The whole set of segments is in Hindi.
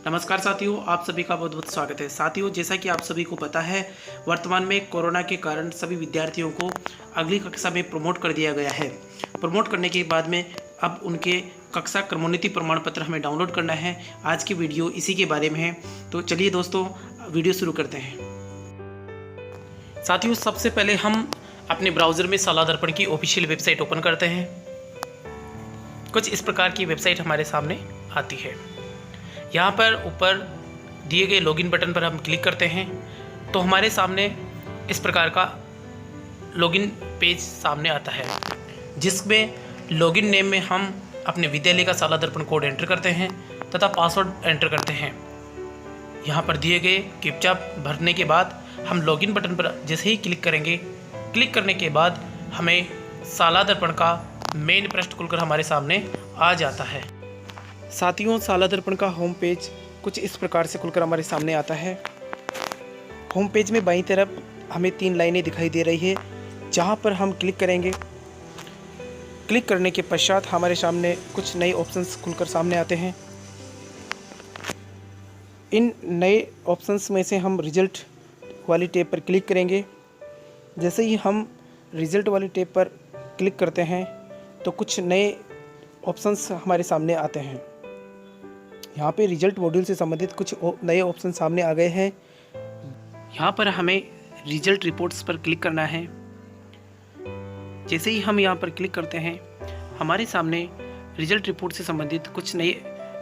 नमस्कार साथियों, आप सभी का बहुत बहुत स्वागत है। साथियों, जैसा कि आप सभी को पता है, वर्तमान में कोरोना के कारण सभी विद्यार्थियों को अगली कक्षा में प्रमोट कर दिया गया है। प्रमोट करने के बाद में अब उनके कक्षा क्रमोन्नति प्रमाण पत्र हमें डाउनलोड करना है। आज की वीडियो इसी के बारे में है, तो चलिए दोस्तों वीडियो शुरू करते हैं। साथियों, सबसे पहले हम अपने ब्राउज़र में शाला दर्पण की ऑफिशियल वेबसाइट ओपन करते हैं। कुछ इस प्रकार की वेबसाइट हमारे सामने आती है। यहाँ पर ऊपर दिए गए लॉगिन बटन पर हम क्लिक करते हैं तो हमारे सामने इस प्रकार का लॉगिन पेज सामने आता है, जिसमें लॉगिन नेम में हम अपने विद्यालय का शाला दर्पण कोड एंटर करते हैं तथा पासवर्ड एंटर करते हैं। यहाँ पर दिए गए कैप्चा भरने के बाद हम लॉगिन बटन पर जैसे ही क्लिक करेंगे, क्लिक करने के बाद हमें शाला दर्पण का मेन पृष्ठ खुलकर हमारे सामने आ जाता है। साथियों, शाला दर्पण का होम पेज कुछ इस प्रकार से खुलकर हमारे सामने आता है। होम पेज में बाईं तरफ हमें 3 लाइनें दिखाई दे रही है, जहां पर हम क्लिक करेंगे। क्लिक करने के पश्चात हमारे सामने कुछ नए ऑप्शंस खुलकर सामने आते हैं। इन नए ऑप्शंस में से हम रिजल्ट वाली टैब पर क्लिक करेंगे। जैसे ही हम रिजल्ट वाली टैब पर क्लिक करते हैं तो कुछ नए ऑप्शंस हमारे सामने आते हैं। यहाँ पे रिजल्ट मॉड्यूल से संबंधित कुछ नए ऑप्शन सामने आ गए हैं। यहाँ पर हमें रिजल्ट रिपोर्ट्स पर क्लिक करना है। जैसे ही हम यहाँ पर क्लिक करते हैं, हमारे सामने रिजल्ट रिपोर्ट से संबंधित कुछ नए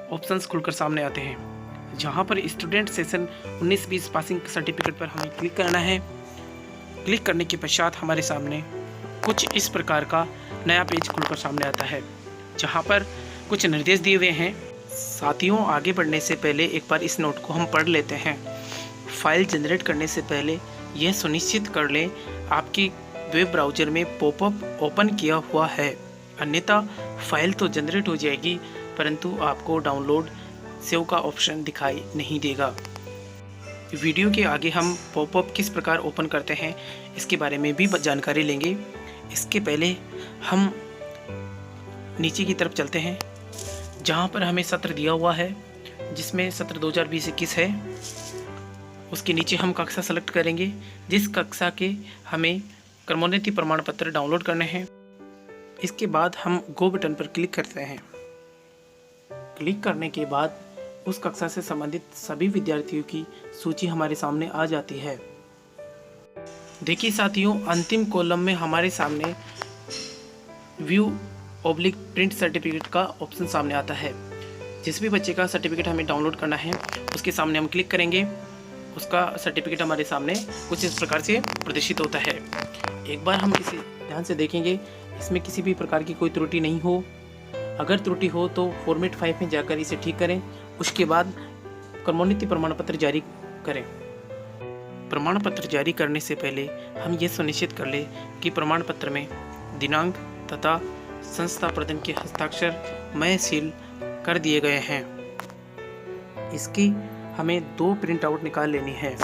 ऑप्शंस खुलकर सामने आते हैं। जहाँ पर स्टूडेंट सेशन 19-20 पासिंग सर्टिफिकेट पर हमें क्लिक करना है। क्लिक करने के पश्चात हमारे सामने कुछ इस प्रकार का नया पेज खुलकर सामने आता है, जहाँ पर कुछ निर्देश दिए हुए हैं। साथियों, आगे बढ़ने से पहले एक बार इस नोट को हम पढ़ लेते हैं। फाइल जनरेट करने से पहले यह सुनिश्चित कर लें आपकी वेब ब्राउज़र में पॉपअप ओपन किया हुआ है, अन्यथा फाइल तो जनरेट हो जाएगी परंतु आपको डाउनलोड सेव का ऑप्शन दिखाई नहीं देगा। वीडियो के आगे हम पॉपअप किस प्रकार ओपन करते हैं इसके बारे में भी जानकारी लेंगे। इसके पहले हम नीचे की तरफ चलते हैं, जहाँ पर हमें सत्र दिया हुआ है, जिसमें सत्र 2020-21 है। उसके नीचे हम कक्षा सेलेक्ट करेंगे, जिस कक्षा के हमें क्रमोन्नति प्रमाण पत्र डाउनलोड करने हैं। इसके बाद हम गो बटन पर क्लिक करते हैं। क्लिक करने के बाद उस कक्षा से संबंधित सभी विद्यार्थियों की सूची हमारे सामने आ जाती है। देखिए साथियों, अंतिम कॉलम में हमारे सामने व्यू प्रिंट सर्टिफिकेट का ऑप्शन सामने आता है। जिस भी बच्चे का सर्टिफिकेट हमें डाउनलोड करना है, उसके सामने हम क्लिक करेंगे। उसका सर्टिफिकेट हमारे सामने कुछ इस प्रकार से प्रदर्शित होता है। एक बार हम इसे ध्यान से देखेंगे, इसमें किसी भी प्रकार की कोई त्रुटि नहीं हो। अगर त्रुटि हो तो फॉर्मेट 5 में जाकर इसे ठीक करें। उसके बाद क्रमोन्नति प्रमाण पत्र जारी करें। प्रमाण पत्र जारी करने से पहले हम ये सुनिश्चित कर लें कि प्रमाण पत्र में दिनांक तथा संस्था प्रधान के हस्ताक्षर मय सील कर दिए गए हैं। इसकी हमें 2 प्रिंट आउट निकाल लेनी है,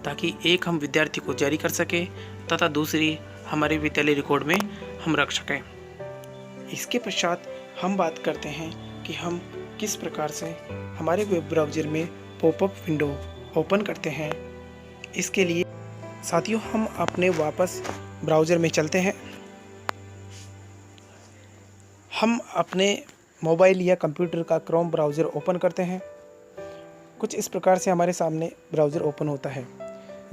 ताकि एक हम विद्यार्थी को जारी कर सके तथा दूसरी हमारे विद्यालय रिकॉर्ड में हम रख सकें। इसके पश्चात हम बात करते हैं कि हम किस प्रकार से हमारे वेब ब्राउज़र में पॉपअप विंडो ओपन करते हैं। इसके लिए साथियों, हम अपने वापस ब्राउज़र में चलते हैं। हम अपने मोबाइल या कंप्यूटर का क्रोम ब्राउज़र ओपन करते हैं। कुछ इस प्रकार से हमारे सामने ब्राउज़र ओपन होता है।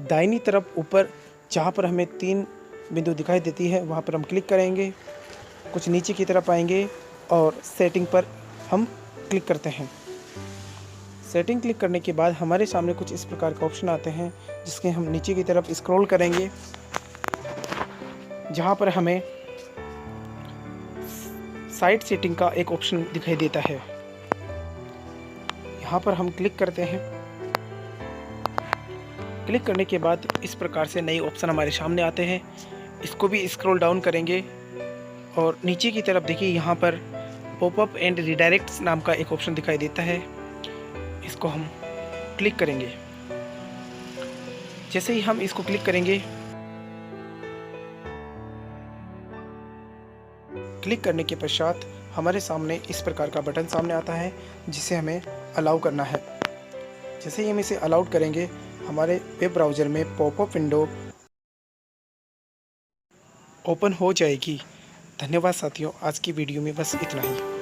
दाहिनी तरफ ऊपर जहाँ पर हमें 3 बिंदु दिखाई देती है, वहाँ पर हम क्लिक करेंगे। कुछ नीचे की तरफ आएंगे और सेटिंग पर हम क्लिक करते हैं। सेटिंग क्लिक करने के बाद हमारे सामने कुछ इस प्रकार का ऑप्शन आते हैं, जिसके हम नीचे की तरफ स्क्रॉल करेंगे, जहाँ पर हमें साइट सेटिंग का एक ऑप्शन दिखाई देता है। यहाँ पर हम क्लिक करते हैं। क्लिक करने के बाद इस प्रकार से नए ऑप्शन हमारे सामने आते हैं। इसको भी स्क्रॉल डाउन करेंगे और नीचे की तरफ देखिए, यहाँ पर पॉपअप एंड रिडायरेक्ट्स नाम का एक ऑप्शन दिखाई देता है। इसको हम क्लिक करेंगे। जैसे ही हम इसको क्लिक करेंगे, क्लिक करने के पश्चात हमारे सामने इस प्रकार का बटन सामने आता है, जिसे हमें अलाउ करना है। जैसे ही हम इसे अलाउड करेंगे हमारे वेब ब्राउज़र में पॉपअप विंडो ओपन हो जाएगी। धन्यवाद साथियों, आज की वीडियो में बस इतना ही।